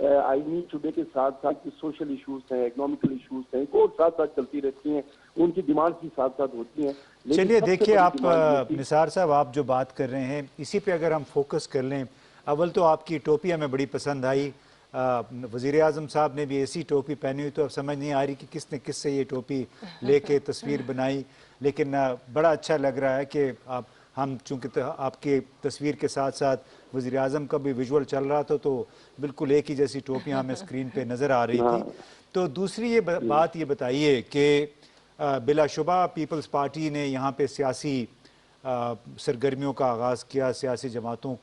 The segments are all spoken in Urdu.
آئینی شعبے کے ساتھ ساتھ سوشل ایشوز ہیں، اکنامیکل ایشوز ہیں، وہ ساتھ ساتھ چلتی رہتی ہیں، ان کی ڈیمانڈ بھی ساتھ ساتھ ہوتی ہیں. چلیے دیکھیے آپ نثار صاحب، آپ جو بات کر رہے ہیں اسی پہ اگر ہم فوکس کر لیں. اول تو آپ کی ٹوپی ہمیں بڑی پسند آئی. وزیر اعظم صاحب نے بھی ایسی ٹوپی پہنی ہوئی، تو اب سمجھ نہیں آ رہی کہ کس نے کس سے یہ ٹوپی لے کے تصویر بنائی، لیکن بڑا اچھا لگ رہا ہے کہ ہم چونکہ آپ کے تصویر کے ساتھ ساتھ وزیر اعظم کا بھی ویژول چل رہا تھا، تو بالکل ایک ہی جیسی ٹوپیاں ہمیں اسکرین پہ نظر آ رہی تھی. تو دوسری یہ بات یہ بتائیے کہ بلا شبہ پیپلز پارٹی نے یہاں پہ سیاسی سرگرمیوں کا آغاز کیا، سیاسی جماعتوں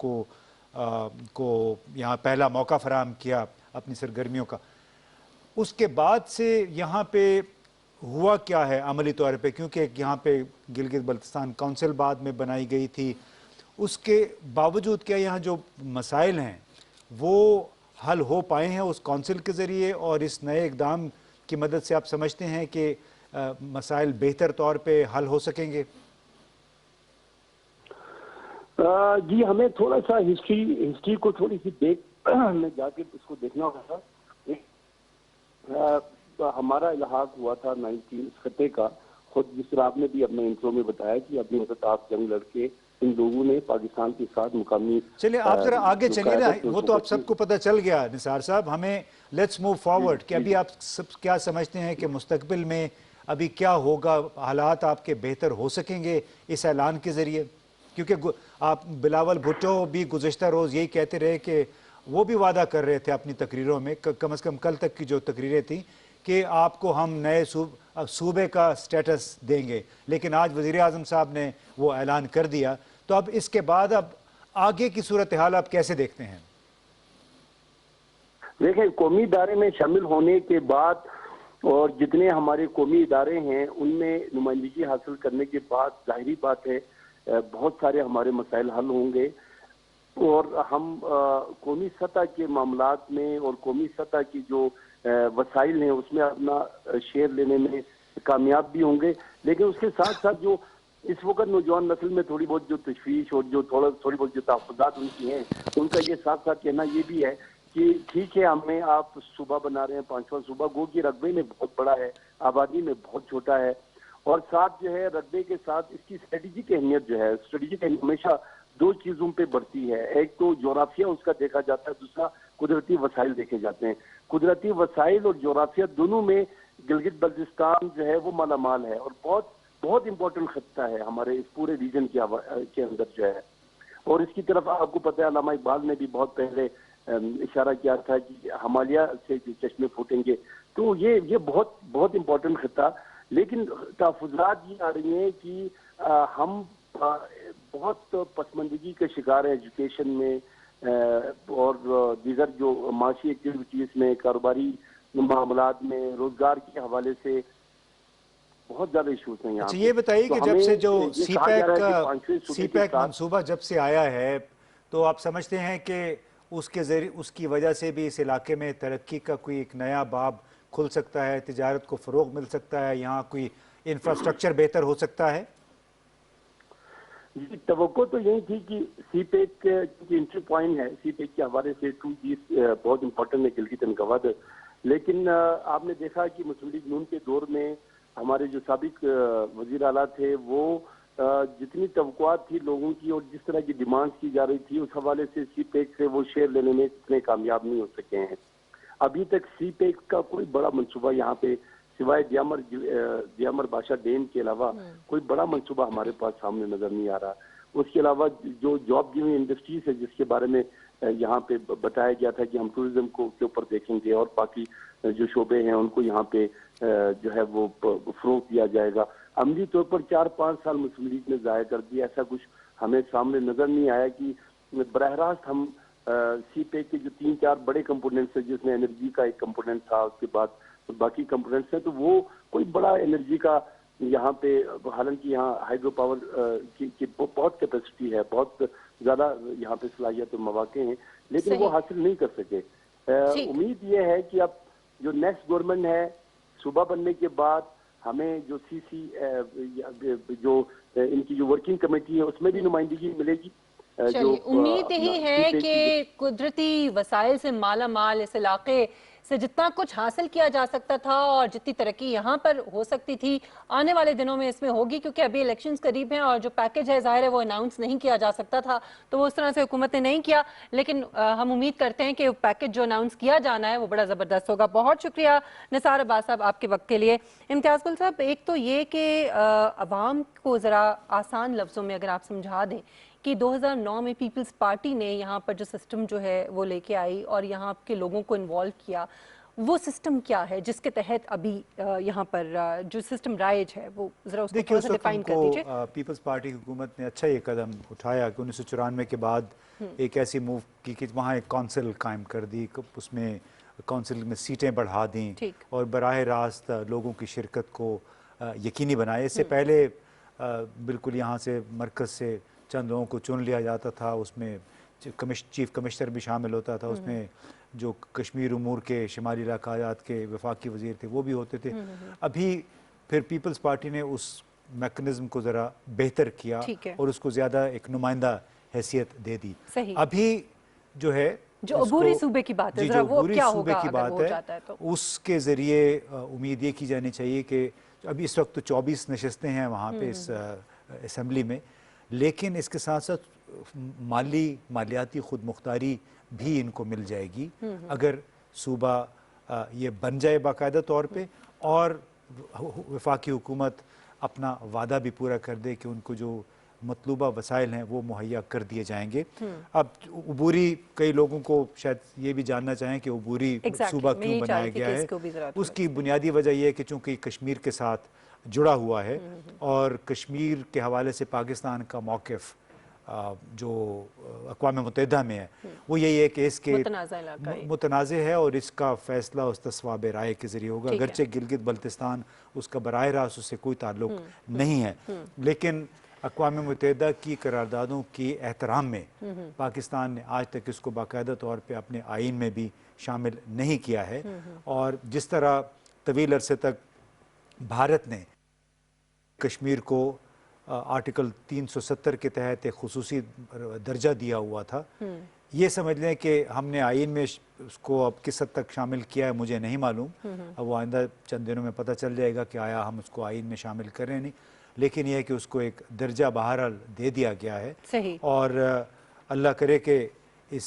کو یہاں پہلا موقع فراہم کیا اپنی سرگرمیوں کا. اس کے بعد سے یہاں پہ ہوا کیا ہے عملی طور پہ؟ کیونکہ یہاں پہ گلگت بلتستان کونسل بعد میں بنائی گئی تھی، اس کے باوجود کیا یہاں جو مسائل ہیں وہ حل ہو پائے ہیں اس کونسل کے ذریعے، اور اس نئے اقدام کی مدد سے آپ سمجھتے ہیں کہ مسائل بہتر طور پہ حل ہو سکیں گے؟ جی، ہمیں تھوڑا سا ہسٹری کو تھوڑی سی میں جا کے اس کو دیکھنا ہوگا. ہمارا الحاق ہوا تھا 19 خطے کا. خود جس طرح آپ نے بھی اپنے انٹرو میں بتایا کہ اپنی آپ جنگ لڑ کے ان لوگوں نے پاکستان کے ساتھ مقامی. چلیے آپ ذرا آگے چلیے نا، وہ تو آپ سب کو پتہ چل گیا نثار صاحب. ہمیں لیٹس موو فارورڈ کہ ابھی آپ سب کیا سمجھتے ہیں کہ مستقبل میں ابھی کیا ہوگا؟ حالات آپ کے بہتر ہو سکیں گے اس اعلان کے ذریعے؟ کیونکہ آپ بلاول بھٹو بھی گزشتہ روز یہی کہتے رہے کہ وہ بھی وعدہ کر رہے تھے اپنی تقریروں میں، کم از کم کل تک کی جو تقریریں تھیں، کہ آپ کو ہم نئے صوبے کا سٹیٹس دیں گے. لیکن آج وزیر اعظم صاحب نے وہ اعلان کر دیا. تو اب اس کے بعد اب آگے کی صورتحال آپ کیسے دیکھتے ہیں؟ دیکھیں، قومی ادارے میں شامل ہونے کے بعد اور جتنے ہمارے قومی ادارے ہیں ان میں نمائندگی حاصل کرنے کے بعد ظاہری بات ہے بہت سارے ہمارے مسائل حل ہوں گے، اور ہم قومی سطح کے معاملات میں اور قومی سطح کی جو وسائل ہیں اس میں اپنا شیئر لینے میں کامیاب بھی ہوں گے. لیکن اس کے ساتھ ساتھ جو اس وقت نوجوان نسل میں تھوڑی بہت جو تشویش اور جو تھوڑی بہت جو تحفظات ان کی ہیں، ان کا یہ ساتھ ساتھ کہنا یہ بھی ہے کہ ٹھیک ہے ہمیں آپ صوبہ بنا رہے ہیں، 5واں صوبہ، گو کہ رقبے میں بہت بڑا ہے، آبادی میں بہت چھوٹا ہے، اور ساتھ جو ہے رقبے کے ساتھ اس کی اسٹریٹجک اہمیت جو ہے، اسٹریٹجک اہمیت ہمیشہ دو چیزوں پہ بڑھتی ہے. ایک تو جغرافیہ اس کا دیکھا جاتا ہے، دوسرا قدرتی وسائل دیکھے جاتے ہیں. قدرتی وسائل اور جغرافیہ دونوں میں گلگت بلتستان جو ہے وہ مالا مال ہے، اور بہت بہت امپورٹنٹ خطہ ہے ہمارے اس پورے ریجن کے اندر جو ہے. اور اس کی طرف آپ کو پتہ ہے علامہ اقبال نے بھی بہت پہلے اشارہ کیا تھا کہ ہمالیہ سے چشمے پھوٹیں گے. تو یہ بہت بہت امپورٹنٹ خطہ. لیکن تحفظات یہ آ رہی ہیں کہ ہم بہت پسماندگی کا شکار ہیں ایجوکیشن میں اور دیگر جو معاشی ایکٹیویٹیز میں، کاروباری معاملات میں، روزگار کے حوالے سے بہت زیادہ ایشوز ہیں یہاں. اچھا یہ بتائیے کہ جب سے جو سی پیک منصوبہ جب سے آیا ہے، تو آپ سمجھتے ہیں کہ اس کی وجہ سے بھی اس علاقے میں ترقی کا کوئی ایک نیا باب کھل سکتا ہے، تجارت کو فروغ مل سکتا ہے، یہاں کوئی انفراسٹرکچر بہتر ہو سکتا ہے؟ جی، توقع تو یہی تھی کہ سی پیک کے انٹری پوائنٹ ہے، سی پیک کے حوالے سے 2G بہت امپورٹنٹ ہے گلگت اینڈ گوادر. لیکن آپ نے دیکھا کہ مسلم لیگ نون کے دور میں ہمارے جو سابق وزیر اعلیٰ تھے وہ جتنی توقعات تھی لوگوں کی اور جس طرح کی ڈیمانڈ کی جا رہی تھی اس حوالے سے سی پیک سے وہ شیئر لینے میں اتنے کامیاب نہیں ہو سکے ہیں. ابھی تک سی پیک کا کوئی بڑا منصوبہ یہاں پہ سوائے دیامر بادشاہ ڈیم کے علاوہ کوئی بڑا منصوبہ ہمارے پاس سامنے نظر نہیں آ رہا. اس کے علاوہ جو جاب گیونگ انڈسٹریز ہے جس کے بارے میں یہاں پہ بتایا گیا تھا کہ ہم ٹورزم کو کے اوپر دیکھیں گے اور باقی جو شعبے ہیں ان کو یہاں پہ جو ہے وہ فروغ دیا جائے گا. عملی طور پر 4-5 سال مسلم لیگ نے ضائع کر دیا. ایسا کچھ ہمیں سامنے نظر نہیں آیا کہ براہ راست ہم سی پیک کے جو 3-4 بڑے کمپوننٹس ہیں جس میں انرجی کا ایک کمپوننٹ تھا، اس کے بعد باقی کمپوننٹس ہیں، تو وہ کوئی بڑا انرجی کا یہاں پہ، حالانکہ یہاں ہائیڈرو پاور کی بہت کیپیسٹی ہے، بہت زیادہ یہاں پہ صلاحیت و مواقع ہیں، لیکن وہ حاصل نہیں کر سکے. امید یہ ہے کہ اب جو نیکسٹ گورنمنٹ ہے صوبہ بننے کے بعد ہمیں جو جو ان کی جو ورکنگ کمیٹی ہے اس میں بھی نمائندگی ملے گی. چلیے امید یہی ہے کہ قدرتی وسائل سے مالا مال اس علاقے سے جتنا کچھ حاصل کیا جا سکتا تھا اور جتنی ترقی یہاں پر ہو سکتی تھی آنے والے دنوں میں اس میں ہوگی، کیونکہ ابھی الیکشنز قریب ہیں اور جو پیکج ہے ظاہر ہے وہ اناؤنس نہیں کیا جا سکتا تھا تو وہ اس طرح سے حکومت نے نہیں کیا، لیکن ہم امید کرتے ہیں کہ پیکج جو اناؤنس کیا جانا ہے وہ بڑا زبردست ہوگا۔ بہت شکریہ نثار عباس صاحب آپ کے وقت کے لیے۔ امتیاز گل صاحب، ایک تو یہ کہ عوام کو ذرا آسان لفظوں میں اگر آپ سمجھا دیں کہ 2009 میں پیپلز پارٹی نے یہاں پر جو سسٹم جو ہے وہ لے کے آئی اور یہاں کے لوگوں کو انوالو کیا، وہ سسٹم کیا ہے جس کے تحت ابھی یہاں پر جو سسٹم رائج ہے وہ ذرا اس کو تھوڑا سا ڈیفائن کر دیجئے۔ پیپلز پارٹی حکومت نے اچھا یہ قدم اٹھایا کہ 1994 کے بعد ایک ایسی موو کی کہ وہاں ایک کونسل قائم کر دی، اس میں کونسل میں سیٹیں بڑھا دیں اور براہ راست لوگوں کی شرکت کو یقینی بنائے۔ اس سے پہلے بالکل یہاں سے مرکز سے چند لوگوں کو چن لیا جاتا تھا، اس میں چیف کمشنر بھی شامل ہوتا تھا، اس میں جو کشمیر امور کے شمالی علاقات کے وفاقی وزیر تھے وہ بھی ہوتے تھے۔ ابھی پھر پیپلز پارٹی نے اس میکنزم کو ذرا بہتر کیا اور اس کو زیادہ ایک نمائندہ حیثیت دے دی۔ ابھی جو ہے جو عبوری صوبے کی بات ہے، ذرا وہ کیا ہوگا اگر ہو جاتا ہے تو؟ اس کے ذریعے امید یہ کی جانی چاہیے کہ ابھی اس وقت تو 24 نشستیں ہیں وہاں پہ اس اسمبلی میں، لیکن اس کے ساتھ ساتھ مالیاتی خود مختاری بھی ان کو مل جائے گی اگر صوبہ یہ بن جائے باقاعدہ طور پہ اور وفاقی حکومت اپنا وعدہ بھی پورا کر دے کہ ان کو جو مطلوبہ وسائل ہیں وہ مہیا کر دیے جائیں گے۔ اب عبوری کئی لوگوں کو شاید یہ بھی جاننا چاہیں کہ عبوری صوبہ کیوں بنایا گیا ہے، اس کی بنیادی وجہ یہ ہے کہ چونکہ کشمیر کے ساتھ جڑا ہوا ہے اور کشمیر کے حوالے سے پاکستان کا موقف جو اقوام متحدہ میں ہے وہ یہی ہے کہ اس کے متنازع ہے اور اس کا فیصلہ استصواب رائے کے ذریعے ہوگا، اگرچہ گلگت بلتستان اس کا براہ راست اس سے کوئی تعلق نہیں ہے، لیکن اقوام متحدہ کی قراردادوں کی احترام میں پاکستان نے آج تک اس کو باقاعدہ طور پہ اپنے آئین میں بھی شامل نہیں کیا ہے، اور جس طرح طویل عرصے تک بھارت نے کشمیر کو آرٹیکل 370 کے تحت ایک خصوصی درجہ دیا ہوا تھا، یہ سمجھ لیں کہ ہم نے آئین میں اس کو اب کس حد تک شامل کیا ہے مجھے نہیں معلوم، اب وہ آئندہ چند دنوں میں پتہ چل جائے گا کہ آیا ہم اس کو آئین میں شامل کریں نہیں، لیکن یہ ہے کہ اس کو ایک درجہ بہرحال دے دیا گیا ہے اور اللہ کرے کہ اس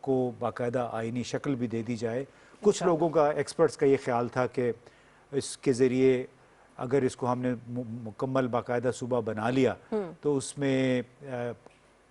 کو باقاعدہ آئینی شکل بھی دے دی جائے۔ کچھ لوگوں کا ایکسپرٹس کا یہ خیال تھا کہ اس کے ذریعے اگر اس کو ہم نے مکمل باقاعدہ صوبہ بنا لیا تو اس میں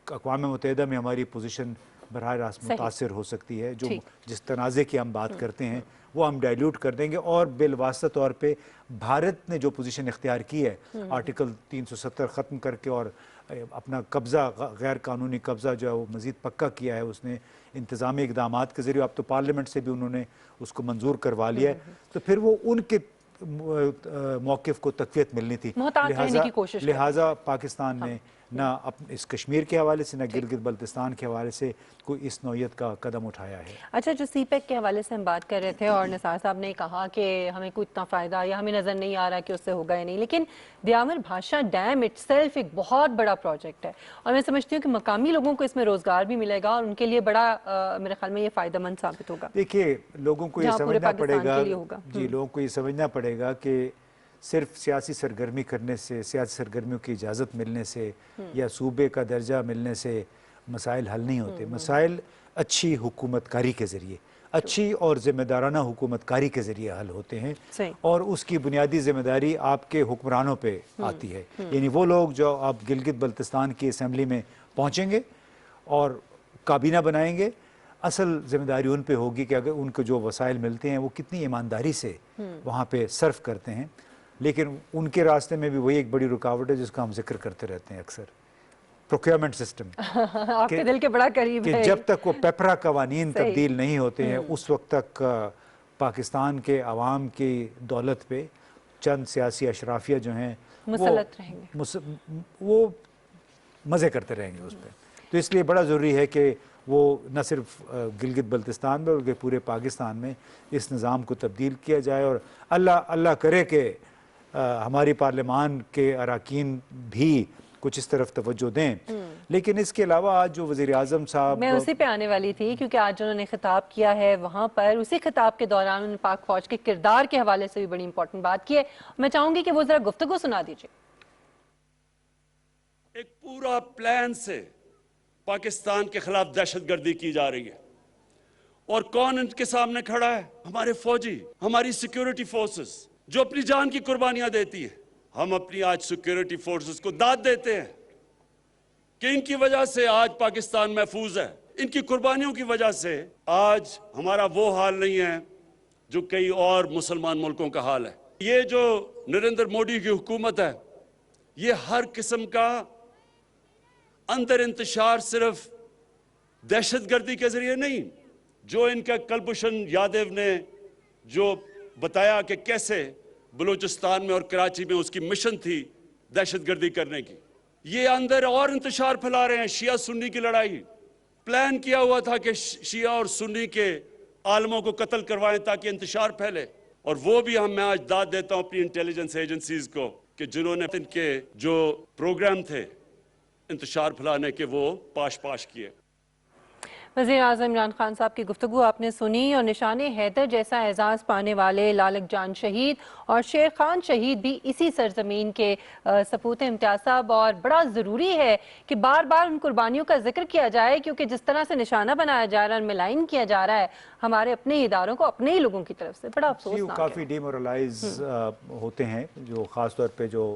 اقوام متحدہ میں ہماری پوزیشن براہ راست متاثر ہو سکتی ہے، جو جس تنازع کی ہم بات کرتے ہیں وہ ہم ڈائلیوٹ کر دیں گے، اور بالواسطہ طور پہ بھارت نے جو پوزیشن اختیار کی ہے آرٹیکل 370 ختم کر کے اور اپنا قبضہ غیر قانونی قبضہ جو ہے وہ مزید پکا کیا ہے، اس نے انتظامی اقدامات کے ذریعے اب تو پارلیمنٹ سے بھی انہوں نے اس کو منظور کروا لیا ہے، تو پھر وہ ان کے موقف کو تقویت ملنی تھی، لہٰذا پاکستان نے نہ اس کشمیر کے حوالے سے نہ گلگت بلتستان کے حوالے سے کوئی اس نوعیت کا قدم اٹھایا ہے۔ اچھا، جو سی پیک کے حوالے سے ہم بات کر رہے تھے اور نثار صاحب نے کہا کہ ہمیں کوئی اتنا فائدہ یا ہمیں نظر نہیں آ رہا کہ اس سے ہوگا یا نہیں، لیکن دیامر بھاشا ڈیم اٹ سیلف ایک بہت بڑا پروجیکٹ ہے اور میں سمجھتی ہوں کہ مقامی لوگوں کو اس میں روزگار بھی ملے گا اور ان کے لیے بڑا میرے خیال میں یہ فائدہ مند ثابت ہوگا۔ دیکھیے لوگوں کو یہ سمجھنا پڑے گا، لوگوں کو یہ سمجھنا پڑے گا کہ صرف سیاسی سرگرمی کرنے سے، سیاسی سرگرمیوں کی اجازت ملنے سے یا صوبے کا درجہ ملنے سے مسائل حل نہیں ہوتے، مسائل اچھی حکومت کاری کے ذریعے، اچھی اور ذمہ دارانہ حکومت کاری کے ذریعے حل ہوتے ہیں، اور اس کی بنیادی ذمہ داری آپ کے حکمرانوں پہ آتی ہے، یعنی وہ لوگ جو آپ گلگت بلتستان کی اسمبلی میں پہنچیں گے اور کابینہ بنائیں گے، اصل ذمہ داری ان پہ ہوگی کہ اگر ان کو جو وسائل ملتے ہیں وہ کتنی ایمانداری سے وہاں پہ صرف کرتے ہیں، لیکن ان کے راستے میں بھی وہی ایک بڑی رکاوٹ ہے جس کا ہم ذکر کرتے رہتے ہیں اکثر، پروکیورمنٹ سسٹم، آپ کے دل کے بڑا قریب ہے، کہ جب تک وہ پیپرا قوانین تبدیل نہیں ہوتے ہیں اس وقت تک پاکستان کے عوام کی دولت پہ چند سیاسی اشرافیہ جو ہیں مسلط رہیں گے، وہ مزے کرتے رہیں گے اس پہ، تو اس لیے بڑا ضروری ہے کہ وہ نہ صرف گلگت بلتستان میں بلکہ پورے پاکستان میں اس نظام کو تبدیل کیا جائے، اور اللہ کرے کہ ہماری پارلیمان کے اراکین بھی کچھ اس طرف توجہ دیں لیکن اس کے علاوہ آج جو وزیر اعظم صاحب، میں اسی پہ آنے والی تھی، کیونکہ آج انہوں نے خطاب کیا ہے وہاں پر، اسی خطاب کے دوران انہوں نے پاک فوج کے کردار کے حوالے سے بھی بڑی امپورٹنٹ بات کی ہے. میں چاہوں گی کہ وہ ذرا گفتگو سنا دیجیے. ایک پورا پلان سے پاکستان کے خلاف دہشت گردی کی جا رہی ہے، اور کون ان کے سامنے کھڑا ہے؟ ہمارے فوجی، ہماری سیکیورٹی فورسز جو اپنی جان کی قربانیاں دیتی ہے. ہم اپنی آج سیکیورٹی فورسز کو داد دیتے ہیں کہ ان کی وجہ سے آج پاکستان محفوظ ہے. ان کی قربانیوں کی وجہ سے آج ہمارا وہ حال نہیں ہے جو کئی اور مسلمان ملکوں کا حال ہے. یہ جو نریندر مودی کی حکومت ہے، یہ ہر قسم کا اندر انتشار صرف دہشت گردی کے ذریعے نہیں، جو ان کا کلبھوشن یادو نے جو بتایا کہ کیسے بلوچستان میں اور کراچی میں اس کی مشن تھی دہشت گردی کرنے کی، یہ اندر اور انتشار پھیلا رہے ہیں. شیعہ سنی کی لڑائی پلان کیا ہوا تھا کہ شیعہ اور سنی کے عالموں کو قتل کروائیں تاکہ انتشار پھیلے، اور وہ بھی میں آج داد دیتا ہوں اپنی انٹیلیجنس ایجنسیز کو کہ جنہوں نے ان کے جو پروگرام تھے انتشار پھیلانے کے وہ پاش کیے. وزیر اعظم عمران خان صاحب کی گفتگو آپ نے سنی، اور نشان حیدر جیسا اعزاز پانے والے لالک جان شہید اور شیر خان شہید بھی اسی سرزمین کے سپوت ہیں. امتیاز صاحب، اور بڑا ضروری ہے کہ بار بار ان قربانیوں کا ذکر کیا جائے، کیونکہ جس طرح سے نشانہ بنایا جا رہا ہے، ملائن کیا جا رہا ہے ہمارے اپنے اداروں کو اپنے ہی لوگوں کی طرف سے، بڑا افسوس. کافی ڈیمورلائز ہوتے ہیں، جو خاص طور پہ جو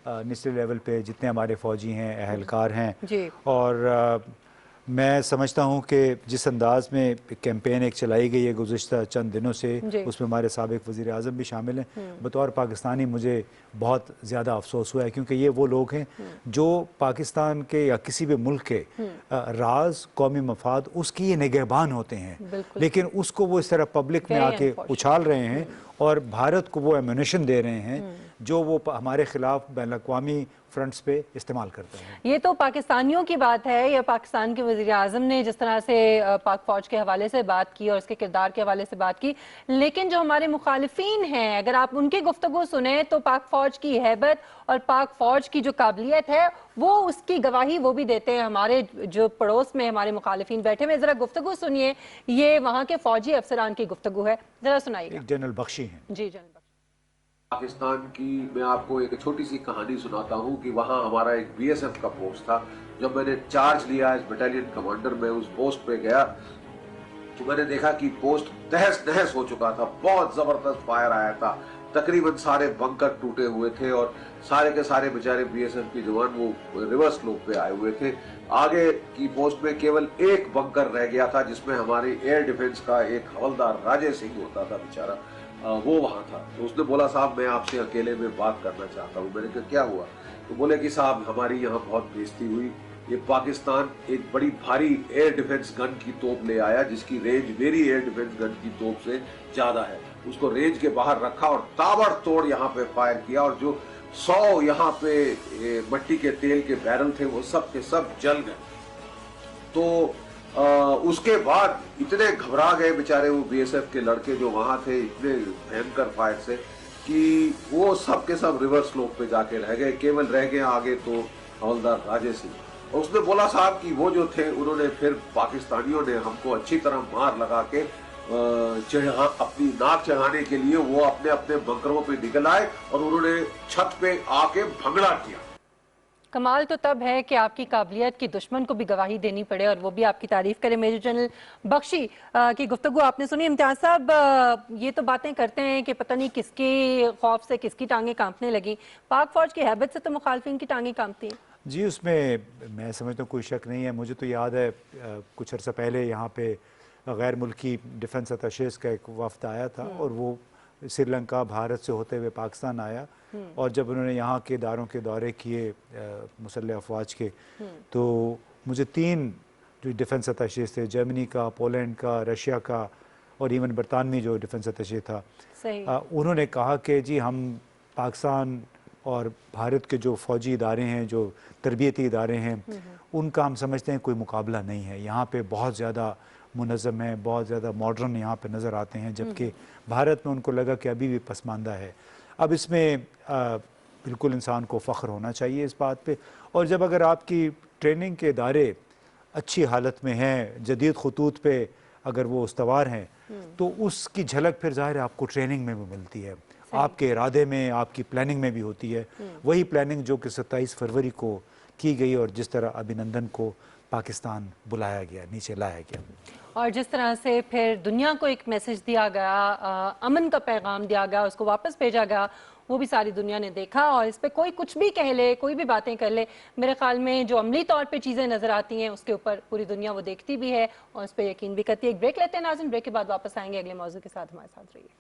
نچلے لیول پہ جتنے ہمارے فوجی ہیں، اہلکار ہیں. اور میں سمجھتا ہوں کہ جس انداز میں کیمپین ایک چلائی گئی ہے گزشتہ چند دنوں سے، اس میں ہمارے سابق وزیر اعظم بھی شامل ہیں. بطور پاکستانی مجھے بہت زیادہ افسوس ہوا ہے، کیونکہ یہ وہ لوگ ہیں جو پاکستان کے یا کسی بھی ملک کے راز، قومی مفاد، اس کی یہ نگہبان ہوتے ہیں، لیکن اس کو وہ اس طرح پبلک میں آ کے اچھال رہے ہیں اور بھارت کو وہ ایمونیشن دے رہے ہیں جو وہ ہمارے خلاف بین الاقوامی فرنٹس پہ استعمال کرتے ہیں. یہ تو پاکستانیوں کی بات ہے، یا پاکستان کے وزیر اعظم نے جس طرح سے پاک فوج کے حوالے سے بات کی اور اس کے کردار کے حوالے سے بات کی، لیکن جو ہمارے مخالفین ہیں اگر آپ ان کی گفتگو سنیں تو پاک فوج کی ہیبت اور پاک فوج کی جو قابلیت ہے وہ اس کی گواہی وہ بھی دیتے ہیں. ہمارے جو پڑوس میں ہمارے مخالفین بیٹھے ہوئے، ذرا گفتگو سنیے، یہ وہاں کے فوجی افسران کی گفتگو ہے، ذرا سنائیے گا. جنرل بخشی ہیں. جی جنرل بخشی. پاکستان کی میں آپ کو ایک چھوٹی سی کہانی سناتا ہوں کہ وہاں ہمارا ایک بی ایس ایف کا پوسٹ تھا. جب میں نے چارج لیا اس بٹالین کمانڈر میں اس پوسٹ پہ گیا تو میں نے دیکھا کہ پوسٹ تہس نہس ہو چکا تھا. بہت زبردست فائر آیا تھا، تقریباً سارے بنکر ٹوٹے ہوئے تھے اور سارے کے سارے بیچارے بی ایس ایف کی جوان وہ ریورس لوپ پہ آئے ہوئے تھے. آگے کی پوسٹ میں کیول ایک بنکر رہ گیا تھا جس میں ہماری ایئر ڈیفنس کا ایک حوالدار راجے سنگھ ہوتا تھا بیچارہ، وہ وہاں تھا. تو اس نے بولا صاحب میں آپ سے اکیلے میں بات کرنا چاہتا ہوں. میں نے کہا کیا ہوا؟ تو بولے کہ صاحب ہماری یہاں بہت بےزتی ہوئی، یہ پاکستان ایک بڑی بھاری ایئر ڈیفنس گن کی توپ لے آیا جس کی رینج میری ایئر ڈیفنس گن کی توپ سے زیادہ ہے. اس کو رینج کے باہر رکھا اور تابڑ توڑ یہاں پہ فائر کیا، اور جو 100 یہاں پہ مٹی کے تیل کے بیرل تھے وہ سب کے سب جل گئے. تو اس کے بعد اتنے گھبرا گئے بیچارے وہ بی ایس ایف کے لڑکے جو وہاں تھے اتنے بھینکر فائر سے کہ وہ سب کے سب ریور سلوپ پہ جا کے رہ گئے. کیول رہ گئے آگے تو حوالدار راجے سنگھ. اور اس نے بولا صاحب کہ وہ جو تھے انہوں نے پھر پاکستانیوں نے ہم کو اچھی طرح مار لگا کے اپنی ناک چڑھانے کے لیے وہ اپنے اپنے بنکروں پہ نکل آئے اور انہوں نے چھت پہ آ کے بھنگڑا کیا. کمال تو تب ہے کہ آپ کی قابلیت کی دشمن کو بھی گواہی دینی پڑے اور وہ بھی آپ کی تعریف کرے. میجر جنرل بخشی کی گفتگو آپ نے سنی. امتیاز صاحب، یہ تو باتیں کرتے ہیں کہ پتہ نہیں کس کے خوف سے کس کی ٹانگیں کانپنے لگیں، پاک فوج کی ہیبت سے تو مخالفین کی ٹانگیں کانپتی ہیں. جی اس میں میں سمجھتا ہوں کوئی شک نہیں ہے. مجھے تو یاد ہے کچھ عرصہ پہلے یہاں پہ غیر ملکی ڈیفنس اتاشیز کا ایک وفد آیا تھا اور وہ سری لنکا بھارت سے ہوتے ہوئے پاکستان آیا، اور جب انہوں نے یہاں کے اداروں کے دورے کیے مسلح افواج کے، تو مجھے 3 جو ڈیفنس اتاشیز تھے، جرمنی کا، پولینڈ کا، رشیا کا اور ایون برطانوی جو ڈیفنس اتاشی تھا، انہوں نے کہا کہ جی ہم پاکستان اور بھارت کے جو فوجی ادارے ہیں، جو تربیتی ادارے ہیں، ان کا ہم سمجھتے ہیں کوئی مقابلہ نہیں ہے. یہاں پہ بہت زیادہ منظم ہیں، بہت زیادہ ماڈرن یہاں پہ نظر آتے ہیں، جبکہ بھارت میں ان کو لگا کہ ابھی بھی پسماندہ ہے. اب اس میں بالکل انسان کو فخر ہونا چاہیے اس بات پہ. اور جب اگر آپ کی ٹریننگ کے ادارے اچھی حالت میں ہیں, جدید خطوط پہ اگر وہ استوار ہیں, تو اس کی جھلک پھر ظاہر ہے آپ کو ٹریننگ میں بھی ملتی ہے, آپ کے ارادے میں, آپ کی پلاننگ میں بھی ہوتی ہے. وہی پلاننگ جو کہ 27 فروری کو کی گئی اور جس طرح ابھینندن کو پاکستان بلایا گیا, نیچے لایا گیا, اور جس طرح سے پھر دنیا کو ایک میسج دیا گیا, امن کا پیغام دیا گیا, اس کو واپس بھیجا گیا, وہ بھی ساری دنیا نے دیکھا. اور اس پہ کوئی کچھ بھی کہہ لے, کوئی بھی باتیں کر لے, میرے خیال میں جو عملی طور پہ چیزیں نظر آتی ہیں اس کے اوپر پوری دنیا وہ دیکھتی بھی ہے اور اس پہ یقین بھی کرتی ہے. ایک بریک لیتے ہیں ناظرین, بریک کے بعد واپس آئیں گے اگلے موضوع کے ساتھ, ہمارے ساتھ رہیے.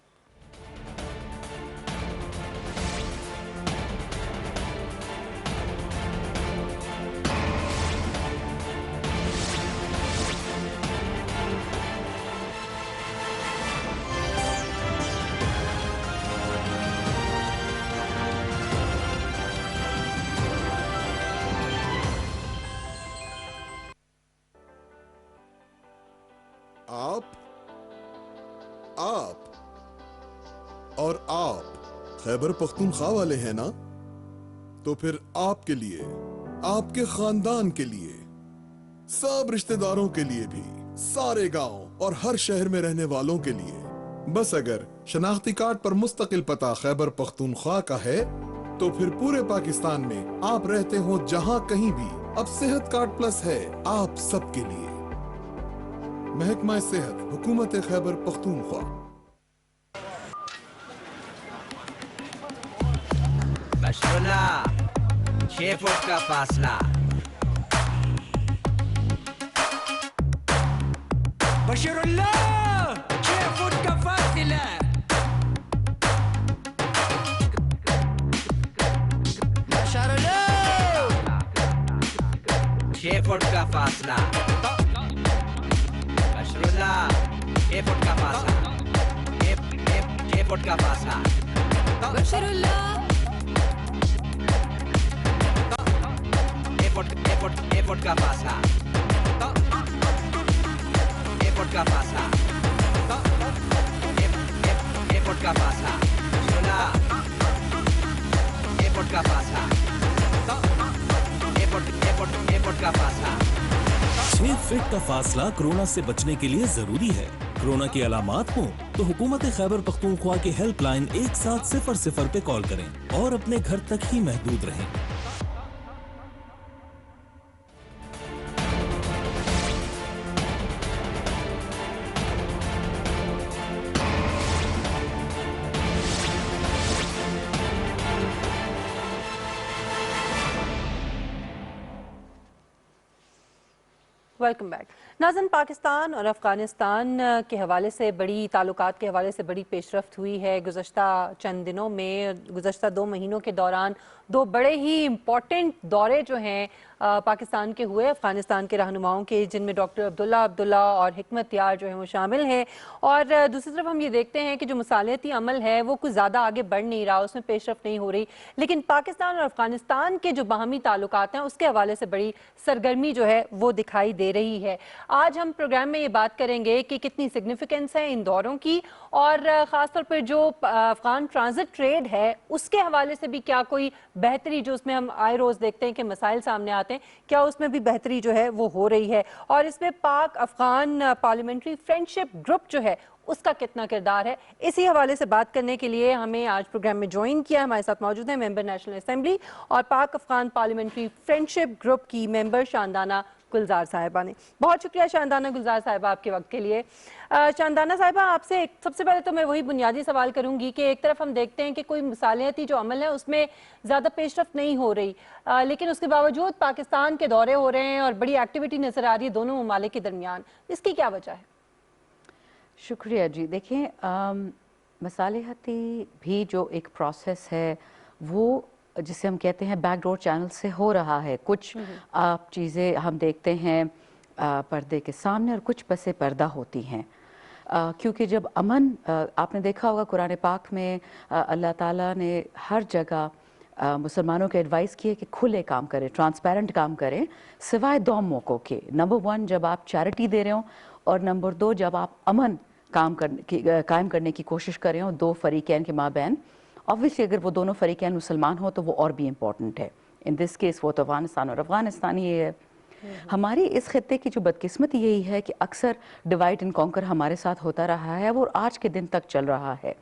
آپ خیبر پختونخوا والے ہیں نا؟ تو پھر آپ کے لیے, آپ کے خاندان کے لیے, سب رشتہ داروں کے لیے بھی, سارے گاؤں اور ہر شہر میں رہنے والوں کے لیے, بس اگر شناختی کارڈ پر مستقل پتہ خیبر پختونخوا کا ہے تو پھر پورے پاکستان میں آپ رہتے ہوں جہاں کہیں بھی اب صحت کارڈ پلس ہے آپ سب کے لیے. محکمہ صحت, حکومت خیبر پختونخوا. بشر اللہ 6 فٹ کا فاصلہ, بشر اللہ 6 فٹ کا فاصلہ, بشر اللہ 6 فٹ کا فاصلہ, بشر اللہ 6 فٹ کا فاصلہ, 6 فٹ کا فاصلہ, بشر اللہ 6 فٹ کا فاصلہ, 6 فٹ کا فاصلہ, 6 فٹ کا فاصلہ, 6 فٹ کا فاصلہ, 6 فٹ کا فاصلہ. 6 فٹ کا فاصلہ کورونا سے بچنے کے لیے ضروری ہے. کورونا کی علامات ہوں تو حکومت خیبر پختونخوا کے ہیلپ لائن 1700 پہ کال کریں اور اپنے گھر تک ہی محدود رہیں. Welcome back. ناظرین, پاکستان اور افغانستان کے حوالے سے بڑی تعلقات کے حوالے سے بڑی پیش رفت ہوئی ہے گزشتہ چند دنوں میں. گزشتہ 2 مہینوں کے دوران 2 بڑے ہی امپورٹنٹ دورے جو ہیں پاکستان کے ہوئے افغانستان کے رہنماؤں کے, جن میں ڈاکٹر عبداللہ اور حکمت یار جو ہیں وہ شامل ہیں. اور دوسری طرف ہم یہ دیکھتے ہیں کہ جو مصالحتی عمل ہے وہ کچھ زیادہ آگے بڑھ نہیں رہا, اس میں پیش رفت نہیں ہو رہی, لیکن پاکستان اور افغانستان کے جو باہمی تعلقات ہیں اس کے حوالے سے بڑی سرگرمی جو ہے وہ دکھائی دے رہی ہے. آج ہم پروگرام میں یہ بات کریں گے کہ کتنی سگنیفیکنس ہے ان دوروں کی, اور خاص طور پر جو افغان ٹرانزٹ ٹریڈ ہے اس کے حوالے سے بھی کیا کوئی بہتری, جو اس میں ہم آئے روز دیکھتے ہیں کہ مسائل سامنے آتے ہیں, کیا اس میں بھی بہتری جو ہے وہ ہو رہی ہے, اور اس میں Pak Afghan parliamentary friendship group جو ہے اس کا کتنا کردار ہے. اسی حوالے سے بات کرنے کے لیے ہمیں آج پروگرام میں جوائن کیا, ہمارے ساتھ موجود ہیں ممبر نیشنل اسمبلی اور Pak Afghan parliamentary friendship group کی ممبر شاندانہ گلزار صاحبہ نے. بہت شکریہ شاندانہ گلزار صاحبہ آپ کے وقت کے لیے. شاندانہ صاحبہ, آپ سے سب سے پہلے تو میں وہی بنیادی سوال کروں گی کہ ایک طرف ہم دیکھتے ہیں کہ کوئی مصالحتی جو عمل ہے اس میں زیادہ پیش رفت نہیں ہو رہی, لیکن اس کے باوجود پاکستان کے دورے ہو رہے ہیں اور بڑی ایکٹیویٹی نظر آ رہی ہے دونوں ممالک کے درمیان, اس کی کیا وجہ ہے؟ شکریہ جی. دیکھیں, مصالحتی بھی جو ایک پروسیس ہے وہ جسے ہم کہتے ہیں بیک ڈور چینل سے ہو رہا ہے. کچھ چیزیں ہم دیکھتے ہیں پردے کے سامنے اور کچھ پس پردہ ہوتی ہیں, کیونکہ جب امن, آپ نے دیکھا ہوگا قرآن پاک میں اللہ تعالیٰ نے ہر جگہ مسلمانوں کو ایڈوائز کیے کہ کھلے کام کریں, ٹرانسپیرنٹ کام کریں, سوائے 2 موقعوں کے. نمبر 1 جب آپ چیریٹی دے رہے ہوں, اور نمبر 2 جب آپ امن قائم کرنے کی کوشش کر رہے ہوں 2 فریقین کے مابین. obviously اگر وہ دونوں فریقین مسلمان ہوں تو وہ اور بھی امپورٹنٹ ہے. ان دس کیس وہ تو افغانستان اور افغانستان ہی ہے. ہماری اس خطے کی جو بدقسمتی یہی ہے کہ اکثر ڈیوائڈ اینڈ کانکر ہمارے ساتھ ہوتا رہا ہے اور آج کے دن تک چل رہا ہے.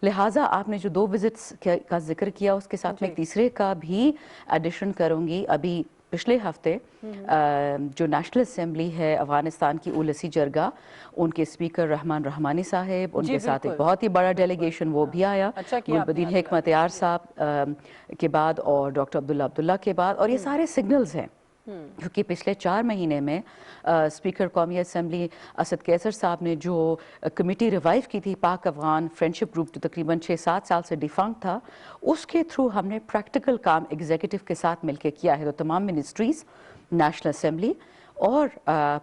لہٰذا آپ نے جو 2 وزٹس کا ذکر کیا اس کے ساتھ میں تیسرے کا بھی ایڈیشن کروں گی. ابھی پچھلے ہفتے جو نیشنل اسمبلی ہے افغانستان کی اولسی جرگہ، ان کے اسپیکر رحمان رحمانی صاحب، ان کے ساتھ ایک بہت ہی بڑا ڈیلیگیشن وہ بھی آیا، گلبدین حکمت یار صاحب کے بعد اور ڈاکٹر عبداللہ کے بعد. اور یہ سارے سگنلز ہیں کیونکہ پچھلے 4 مہینے میں اسپیکر قومی اسمبلی اسد کیسر صاحب نے جو کمیٹی ریوائیو کی تھی پاک افغان فرینڈشپ گروپ جو تقریباً 6-7 سال سے ڈیفنکٹ تھا، اس کے تھرو ہم نے پریکٹیکل کام ایگزیکٹو کے ساتھ مل کے کیا ہے. تو تمام منسٹریز، نیشنل اسمبلی اور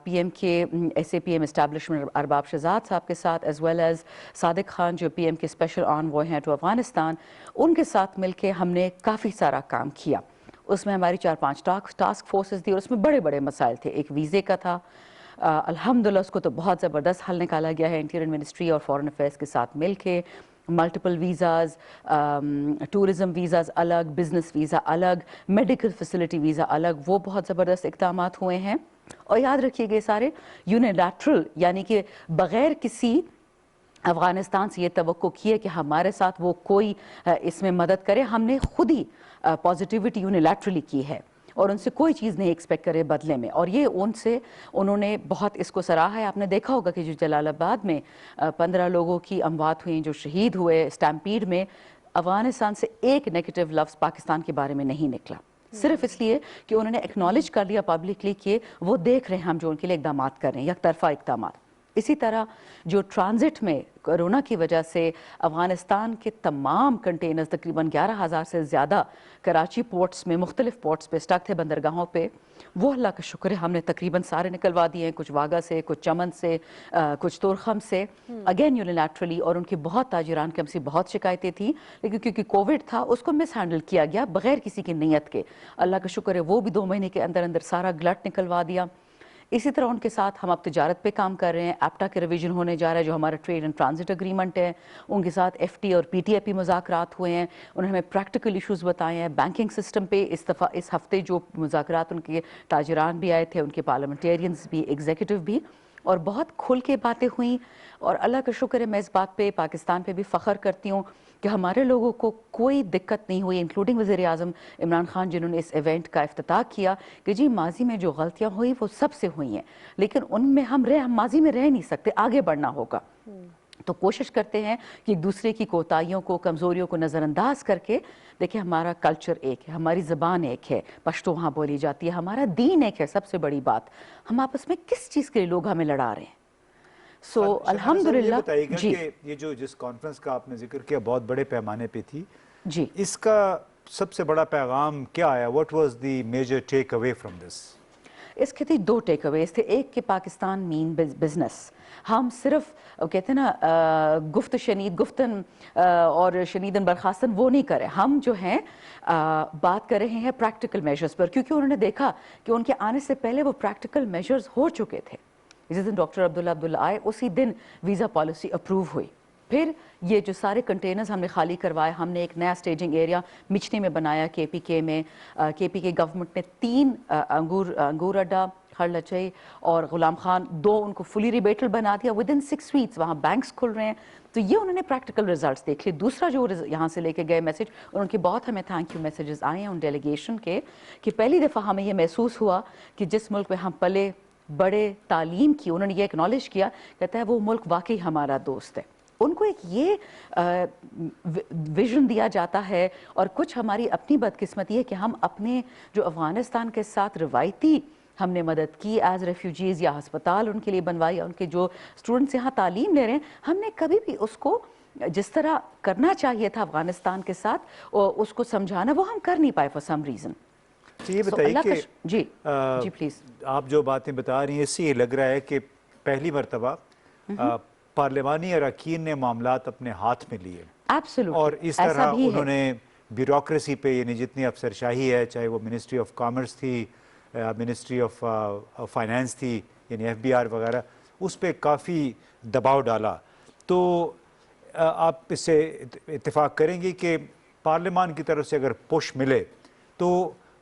پی ایم کے SAPM اسٹیبلشمنٹ ارباب شہزاد صاحب کے ساتھ as well as Sadiq Khan جو پی ایم کے اسپیشل آنوائے ہیں ٹو افغانستان، ان کے ساتھ مل کے ہم نے کافی سارا کام کیا. اس میں ہماری 4-5 ٹاسک فورسز تھی اور اس میں بڑے بڑے مسائل تھے. ایک ویزے کا تھا، الحمدللہ اس کو تو بہت زبردست حل نکالا گیا ہے انٹیریئر منسٹری اور فارن افیئرس کے ساتھ مل کے. ملٹیپل ویزاز، ٹورزم ویزاز الگ، بزنس ویزا الگ، میڈیکل فیسلٹی ویزا الگ، وہ بہت زبردست اقدامات ہوئے ہیں. اور یاد رکھیے گئے سارے یونیلیٹرل، یعنی کہ بغیر کسی افغانستان سے یہ توقع کی ہے کہ ہمارے ساتھ وہ کوئی اس میں مدد کرے. ہم نے خود ہی پازیٹیوٹی یونیلیٹرلی کی ہے اور ان سے کوئی چیز نہیں ایکسپیکٹ کرے بدلے میں. اور یہ انہوں نے بہت اس کو سراہا ہے. آپ نے دیکھا ہوگا کہ جو جلال آباد میں 15 لوگوں کی اموات ہوئیں جو شہید ہوئے اسٹیمپیڈ میں، افغانستان سے ایک نیگیٹو لفظ پاکستان کے بارے میں نہیں نکلا، صرف اس لیے کہ انہوں نے ایکنالج کر لیا پبلکلی کہ وہ دیکھ رہے ہیں ہم جو ان کے لیے اقدامات کر رہے ہیں، یک طرفہ اقدامات. اسی طرح جو ٹرانزٹ میں کورونا کی وجہ سے افغانستان کے تمام کنٹینرز تقریباً 11,000 سے زیادہ کراچی پورٹس میں مختلف پورٹس پہ اسٹک تھے، بندرگاہوں پہ، وہ اللہ کا شکر ہے ہم نے تقریباً سارے نکلوا دیے ہیں، کچھ واگا سے، کچھ چمن سے، کچھ تورخم سے، اگین یونیلیٹرلی. اور ان کے بہت تاجران کی ہم سے بہت شکایتیں تھیں لیکن کیونکہ کووڈ تھا اس کو مس ہینڈل کیا گیا بغیر کسی کی نیت کے. اللہ کا شکر ہے وہ بھی 2 مہینے کے اندر اندر سارا گلٹ نکلوا دیا. اسی طرح ان کے ساتھ ہم اب تجارت پہ کام کر رہے ہیں. ایپٹا کے ریویژن ہونے جا رہا ہے جو ہمارا ٹریڈ اینڈ ٹرانزٹ اگریمنٹ ہے، ان کے ساتھ FTA اور PTIP مذاکرات ہوئے ہیں. انہوں نے ہمیں پریکٹیکل ایشوز بتائے ہیں. بینکنگ سسٹم پہ اس ہفتے جو مذاکرات، ان کے تاجران بھی آئے تھے، ان کے پارلیمنٹیرینز بھی، ایگزیکٹو بھی، اور بہت کھل کے باتیں ہوئیں. اور اللہ کا شکر ہے میں اس بات پہ پاکستان پہ بھی فخر کرتی ہوں کہ ہمارے لوگوں کو کوئی دقت نہیں ہوئی، انکلوڈنگ وزیر اعظم عمران خان جنہوں نے اس ایونٹ کا افتتاح کیا، کہ جی ماضی میں جو غلطیاں ہوئی وہ سب سے ہوئی ہیں لیکن ان میں ہم ماضی میں رہ نہیں سکتے، آگے بڑھنا ہوگا. تو کوشش کرتے ہیں کہ ایک دوسرے کی کوتاہیوں کو، کمزوریوں کو نظر انداز کر کے، دیکھیں ہمارا کلچر ایک ہے، ہماری زبان ایک ہے، پشتو وہاں بولی جاتی ہے، ہمارا دین ایک ہے. سب سے بڑی بات، ہم آپس میں کس چیز کے لیے لوگ ہمیں لڑا رہے ہیں؟ سو الحمدللہ. جی، یہ جو جس کانفرنس کا آپ نے ذکر کیا بہت بڑے پیمانے پہ تھی، جی، اس کا سب سے بڑا پیغام کیا آیا؟ What was the major takeaway from this? اس کے تھے 2 ٹیک اویز تھے. ایک کہ پاکستان مین بزنس، ہم صرف کہتے ہیں نا گفت شنید گفتن اور شنیدن برخاستن وہ نہیں کرے، ہم جو ہیں بات کر رہے ہیں پریکٹیکل میجرز پر، کیونکہ انہوں نے دیکھا کہ ان کے آنے سے پہلے وہ پریکٹیکل میجرز ہو چکے تھے. جس دن ڈاکٹر عبداللہ آئے اسی دن ویزا پالیسی اپروو ہوئی. پھر یہ جو سارے کنٹینرز ہم نے خالی کروائے، ہم نے ایک نیا سٹیجنگ ایریا مچھنی میں بنایا KPK میں. KPK گورنمنٹ نے 3 انگور اڈا، خرلچئی اور غلام خان 2 ان کو فلی ریبیٹل بنا دیا. ودن 6 ویکس وہاں بینکس کھل رہے ہیں. تو یہ انہوں نے پریکٹیکل ریزلٹس دیکھ لیے. دوسرا جو یہاں سے لے کے گئے میسج، اور ان کے بہت ہمیں تھینک یو میسیجز آئے ہیں ان ڈیلیگیشن کے، کہ پہلی دفعہ ہمیں یہ محسوس ہوا کہ جس ملک میں ہم پلے بڑے تعلیم کی، انہوں نے یہ اکنالج کیا، کہتا ہے وہ ملک واقعی ہمارا دوست ہے. ان کو ایک یہ ویژن دیا جاتا ہے. اور کچھ ہماری اپنی بدقسمتی ہے کہ ہم اپنے جو افغانستان کے ساتھ روایتی ہم نے مدد کی ایز ریفیوجیز، یا ہسپتال ان کے لیے بنوائی، ان کے جو اسٹوڈنٹس یہاں تعلیم لے رہے ہیں، ہم نے کبھی بھی اس کو جس طرح کرنا چاہیے تھا افغانستان کے ساتھ اس کو سمجھانا، وہ ہم کر نہیں پائے فار سم ریزن. یہ بتائیے کہ جی پلیز، آپ جو باتیں بتا رہی ہیں اس سے یہ لگ رہا ہے کہ پہلی مرتبہ پارلیمانی اراکین نے معاملات اپنے ہاتھ میں لیے، اور اس طرح انہوں نے بیوروکریسی پہ، یعنی جتنی افسر شاہی ہے، چاہے وہ منسٹری آف کامرس تھی، منسٹری آف فائنانس تھی، یعنی FBR وغیرہ، اس پہ کافی دباؤ ڈالا. تو آپ اس سے اتفاق کریں گے کہ پارلیمان کی طرف سے اگر پش ملے تو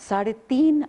$3.5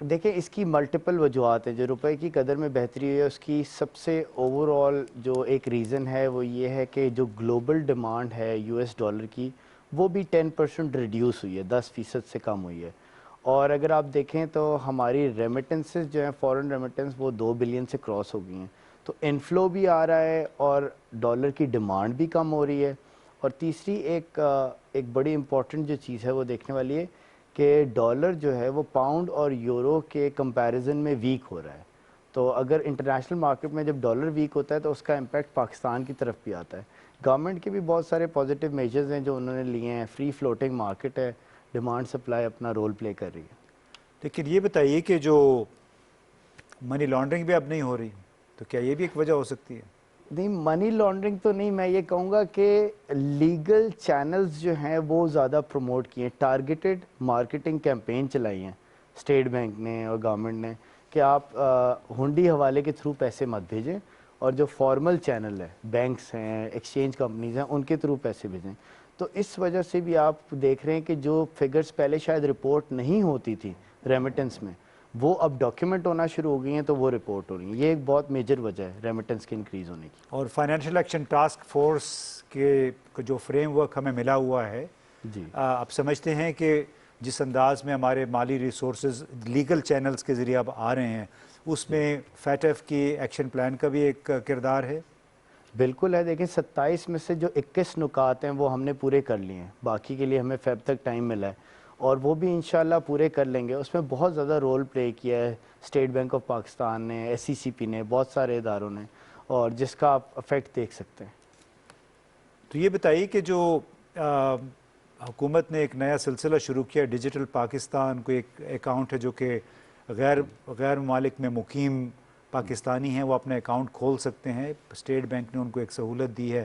دیکھیں اس کی ملٹیپل وجوہات ہیں. جو روپے کی قدر میں بہتری ہوئی ہے اس کی سب سے اوور آل جو ایک ریزن ہے وہ یہ ہے کہ جو گلوبل ڈیمانڈ ہے یو ایس ڈالر کی وہ بھی 10% ریڈیوس ہوئی ہے, 10% سے کم ہوئی ہے. اور اگر آپ دیکھیں تو ہماری ریمیٹنسز جو ہیں فورن ریمیٹنس وہ 2 بلین سے کراس ہو گئی ہیں. تو انفلو بھی آ رہا ہے اور ڈالر کی ڈیمانڈ بھی کم ہو رہی ہے. اور تیسری ایک بڑی امپورٹنٹ جو چیز ہے وہ دیکھنے والی ہے کہ ڈالر جو ہے وہ پاؤنڈ اور یورو کے کمپیریزن میں ویک ہو رہا ہے. تو اگر انٹرنیشنل مارکیٹ میں جب ڈالر ویک ہوتا ہے تو اس کا امپیکٹ پاکستان کی طرف بھی آتا ہے. گورنمنٹ کے بھی بہت سارے پازیٹیو میجرز ہیں جو انہوں نے لیے ہیں. فری فلوٹنگ مارکیٹ ہے, ڈیمانڈ سپلائی اپنا رول پلے کر رہی ہے. لیکن یہ بتائیے کہ جو منی لانڈرنگ بھی اب نہیں ہو رہی تو کیا یہ بھی ایک وجہ ہو سکتی ہے؟ نہیں, منی لانڈرنگ تو نہیں, میں یہ کہوں گا کہ لیگل چینلز جو ہیں وہ زیادہ پروموٹ کیے ہیں. ٹارگیٹڈ مارکیٹنگ کیمپین چلائی ہیں اسٹیٹ بینک نے اور گورنمنٹ نے کہ آپ ہنڈی حوالے کے تھرو پیسے مت بھیجیں اور جو فارمل چینل ہے بینکس ہیں, ایکسچینج کمپنیز ہیں, ان کے تھرو پیسے بھیجیں. تو اس وجہ سے بھی آپ دیکھ رہے ہیں کہ جو فگرز پہلے شاید رپورٹ نہیں ہوتی تھی ریمیٹنس میں وہ اب ڈاکیومنٹ ہونا شروع ہو گئی ہیں تو وہ رپورٹ ہو رہی ہیں. یہ ایک بہت میجر وجہ ہے ریمیٹنس کے انکریز ہونے کی. اور فائنینشیل ایکشن ٹاسک فورس کے جو فریم ورک ہمیں ملا ہوا ہے, جی آپ سمجھتے ہیں کہ جس انداز میں ہمارے مالی ریسورسز لیگل چینلز کے ذریعے اب آ رہے ہیں اس میں فیٹ ایف کی ایکشن پلان کا بھی ایک کردار ہے؟ بالکل ہے. دیکھیں 27 میں سے جو 21 نکات ہیں وہ ہم نے پورے کر لیے ہیں. باقی کے لیے ہمیں فیب تک ٹائم ملا ہے اور وہ بھی انشاءاللہ پورے کر لیں گے. اس میں بہت زیادہ رول پلے کیا ہے اسٹیٹ بینک آف پاکستان نے, ایس سی سی پی نے, بہت سارے اداروں نے, اور جس کا آپ افیکٹ دیکھ سکتے ہیں. تو یہ بتائیے کہ جو حکومت نے ایک نیا سلسلہ شروع کیا ڈیجیٹل پاکستان, کو ایک اکاؤنٹ ہے جو کہ غیر ممالک میں مقیم پاکستانی ہیں وہ اپنا اکاؤنٹ کھول سکتے ہیں, اسٹیٹ بینک نے ان کو ایک سہولت دی ہے.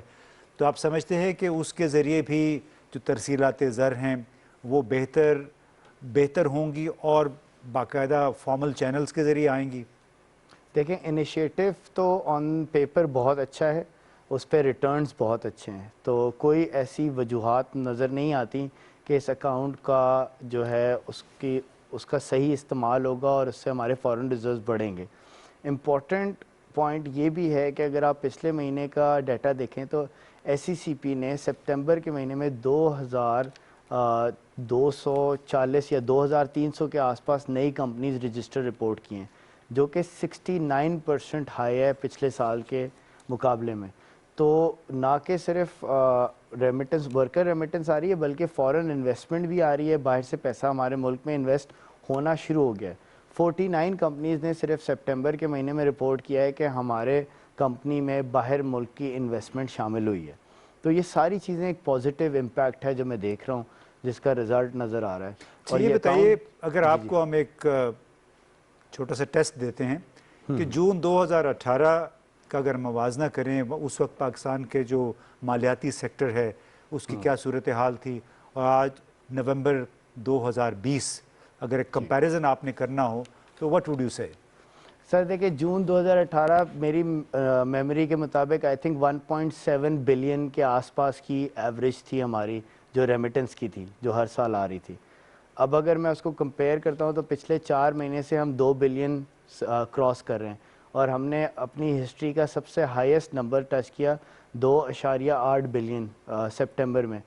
تو آپ سمجھتے ہیں کہ اس کے ذریعے بھی جو ترسیلات زر ہیں وہ بہتر ہوں گی اور باقاعدہ فارمل چینلز کے ذریعے آئیں گی؟ دیکھیں انیشیٹو تو آن پیپر بہت اچھا ہے, اس پہ ریٹرنز بہت اچھے ہیں, تو کوئی ایسی وجوہات نظر نہیں آتی کہ اس اکاؤنٹ کا جو ہے اس کا صحیح استعمال ہوگا اور اس سے ہمارے فارن ریزروز بڑھیں گے. امپورٹنٹ پوائنٹ یہ بھی ہے کہ اگر آپ پچھلے مہینے کا ڈیٹا دیکھیں تو ایس سی سی پی نے سپٹمبر کے مہینے میں 2240 یا 2300 کے آس پاس نئی کمپنیز رجسٹر رپورٹ کی ہیں, جو کہ 69% ہائی ہے پچھلے سال کے مقابلے میں. تو نہ کہ صرف ریمیٹنس ورکر ریمیٹنس آ رہی ہے بلکہ فورن انویسٹمنٹ بھی آ رہی ہے, باہر سے پیسہ ہمارے ملک میں انویسٹ ہونا شروع ہو گیا ہے. 49 کمپنیز نے صرف سپٹمبر کے مہینے میں رپورٹ کیا ہے کہ ہمارے کمپنی میں باہر ملک کی انویسٹمنٹ شامل ہوئی ہے. تو یہ ساری چیزیں ایک پازیٹیو امپیکٹ ہے جو میں دیکھ رہا ہوں جس کا رزلٹ نظر آ رہا ہے. اور یہ بتائیے اگر آپ کو ہم ایک چھوٹا سا ٹیسٹ دیتے ہیں کہ جون 2018 کا اگر موازنہ کریں اس وقت پاکستان کے جو مالیاتی سیکٹر ہے اس کی کیا صورتحال تھی اور آج نومبر 2020 اگر ایک کمپیریزن آپ نے کرنا ہو تو what would you say؟ سر دیکھیں جون 2018 میری میموری کے مطابق آئی تھنک 1.7 بلین کے آس پاس کی ایوریج تھی ہماری جو ریمیٹنس کی تھی جو ہر سال آ رہی تھی. اب اگر میں اس کو کمپیئر کرتا ہوں تو پچھلے 4 مہینے سے ہم 2 بلین کراس کر رہے ہیں اور ہم نے اپنی ہسٹری کا سب سے ہائیسٹ نمبر ٹچ کیا 2.8 بلین سپٹمبر میں.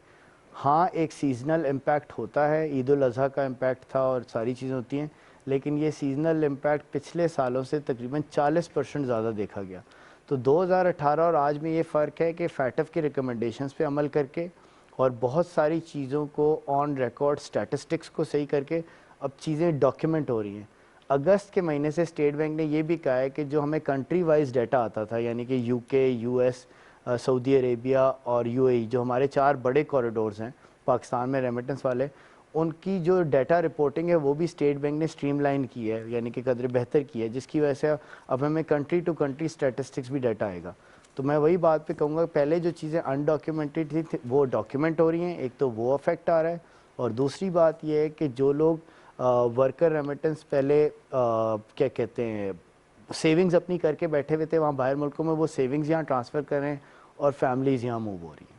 ہاں ایک سیزنل امپیکٹ ہوتا ہے, عید الاضحیٰ کا امپیکٹ تھا اور ساری چیزیں ہوتی ہیں, لیکن یہ سیزنل امپیکٹ پچھلے سالوں سے تقریباً 40% زیادہ دیکھا گیا. تو 2018 اور آج میں یہ فرق ہے کہ فیٹ ایف کی ریکمنڈیشنز پہ عمل کر کے اور بہت ساری چیزوں کو آن ریکارڈ سٹیٹسٹکس کو صحیح کر کے اب چیزیں ڈاکیومنٹ ہو رہی ہیں. اگست کے مہینے سے اسٹیٹ بینک نے یہ بھی کہا ہے کہ جو ہمیں کنٹری وائز ڈیٹا آتا تھا یعنی کہ یو کے, یو ایس, سعودی عربیہ اور یو اے ای, جو ہمارے 4 بڑے کوریڈورز ہیں پاکستان میں ریمیٹنس والے, ان کی جو ڈیٹا رپورٹنگ ہے وہ بھی اسٹیٹ بینک نے اسٹریم لائن کی ہے یعنی کہ قدر بہتر کی ہے, جس کی وجہ سے اب ہمیں کنٹری ٹو کنٹری سٹیٹسٹکس بھی ڈیٹا آئے گا. تو میں وہی بات پہ کہوں گا پہلے جو چیزیں انڈاکیومنٹڈ تھی وہ ڈاکیومنٹ ہو رہی ہیں, ایک تو وہ افیکٹ آ رہا ہے, اور دوسری بات یہ ہے کہ جو لوگ ورکر ریمیٹنس پہلے کیا کہتے ہیں سیونگز اپنی کر کے بیٹھے ہوئے تھے وہاں باہر ملکوں میں, وہ سیونگز یہاں ٹرانسفر کر رہے ہیں اور فیملیز یہاں موو ہو رہی ہیں.